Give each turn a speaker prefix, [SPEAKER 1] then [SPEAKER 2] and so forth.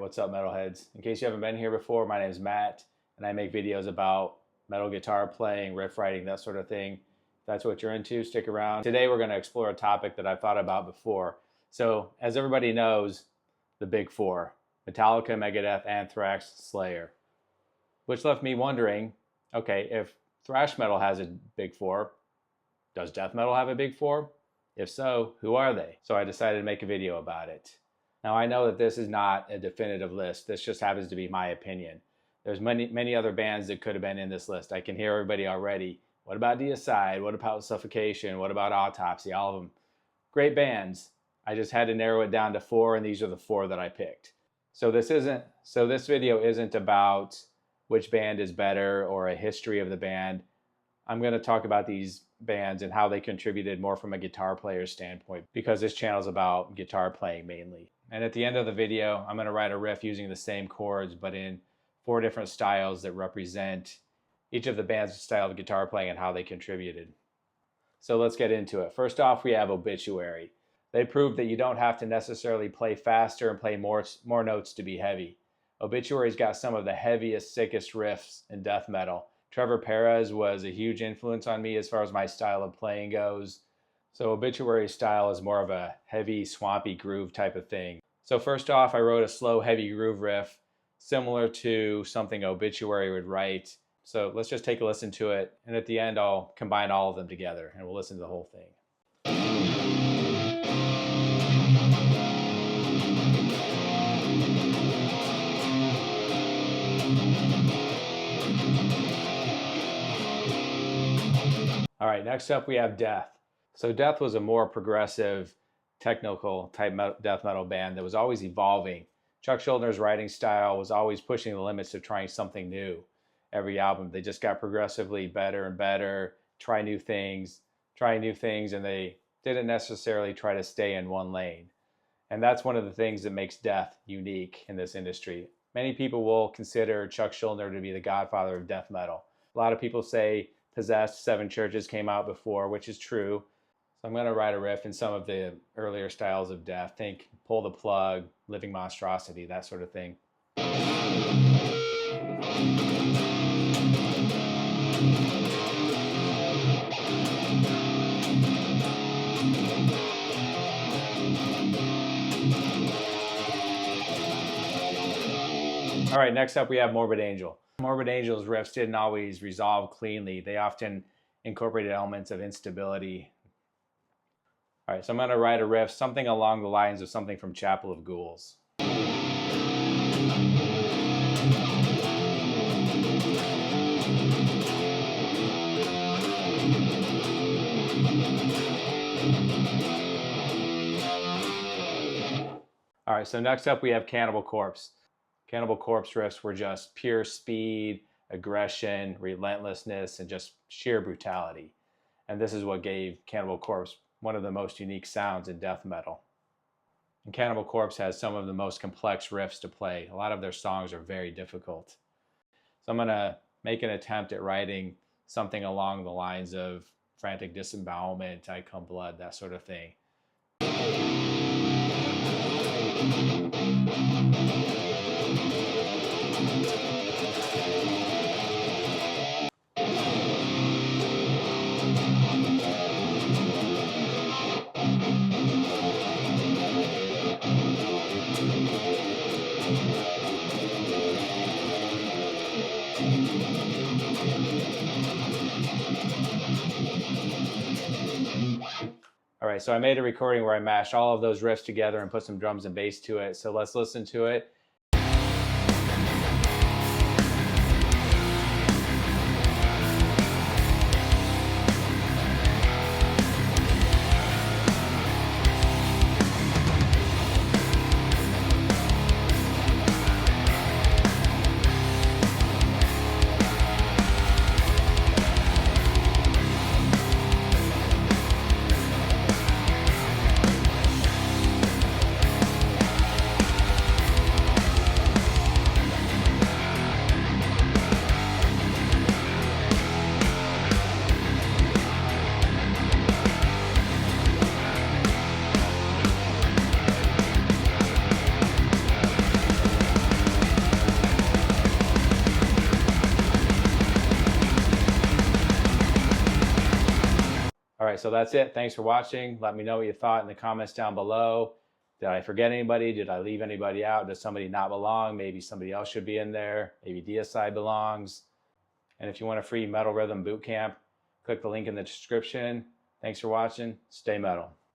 [SPEAKER 1] what's up, metalheads? In case you haven't been here before, my name is Matt, and I make videos about metal guitar playing, riff writing, that sort of thing. If that's what you're into, stick around. Today we're going to explore a topic that I've thought about before. So, as everybody knows, the big four: Metallica, Megadeth, Anthrax, Slayer. Which left me wondering, okay, if thrash metal has a big four, does death metal have a big four? If so, who are they? So I decided to make a video about it. Now, I know that this is not a definitive list. This just happens to be my opinion. There's many other bands that could have been in this list. I can hear everybody already. What about Deicide? What about Suffocation? What about Autopsy? All of them great bands. I just had to narrow it down to four, and these are the four that I picked. So this video isn't about which band is better or a history of the band. I'm going to talk about these bands and how they contributed more from a guitar player's standpoint, because this channel is about guitar playing mainly. And at the end of the video, I'm going to write a riff using the same chords, but in 4 different styles that represent each of the band's style of guitar playing and how they contributed. So let's get into it. First off, we have Obituary. They proved that you don't have to necessarily play faster and play more notes to be heavy. Obituary's got some of the heaviest, sickest riffs in death metal. Trevor Perez was a huge influence on me as far as my style of playing goes. So Obituary's style is more of a heavy, swampy groove type of thing. So first off, I wrote a slow, heavy groove riff, similar to something Obituary would write. So let's just take a listen to it, and at the end I'll combine all of them together and we'll listen to the whole thing. All right, next up we have Death. So Death was a more progressive, technical type death metal band that was always evolving. Chuck Schuldner's writing style was always pushing the limits of trying something new. Every album, they just got progressively better and better, try new things, and they didn't necessarily try to stay in one lane. And that's one of the things that makes Death unique in this industry. Many people will consider Chuck Schuldner to be the godfather of death metal. A lot of people say Possessed, Seven Churches came out before, which is true. So I'm going to write a riff in some of the earlier styles of Death. Think Pull the Plug, Living Monstrosity, that sort of thing. All right, next up we have Morbid Angel. Morbid Angel's riffs didn't always resolve cleanly. They often incorporated elements of instability. All right, so I'm going to write a riff, something along the lines of something from Chapel of Ghouls. All right, so next up we have Cannibal Corpse. Cannibal Corpse riffs were just pure speed, aggression, relentlessness, and just sheer brutality. And this is what gave Cannibal Corpse one of the most unique sounds in death metal. And Cannibal Corpse has some of the most complex riffs to play. A lot of their songs are very difficult. So I'm going to make an attempt at writing something along the lines of Frantic Disembowelment, I Come Blood, that sort of thing. All right, so I made a recording where I mashed all of those riffs together and put some drums and bass to it. So let's listen to it. All right, so that's it. Thanks for watching. Let me know what you thought in the comments down below. Did I forget anybody? Did I leave anybody out? Does somebody not belong? Maybe somebody else should be in there. Maybe DSI belongs. And if you want a free Metal Rhythm Bootcamp, click the link in the description. Thanks for watching. Stay metal.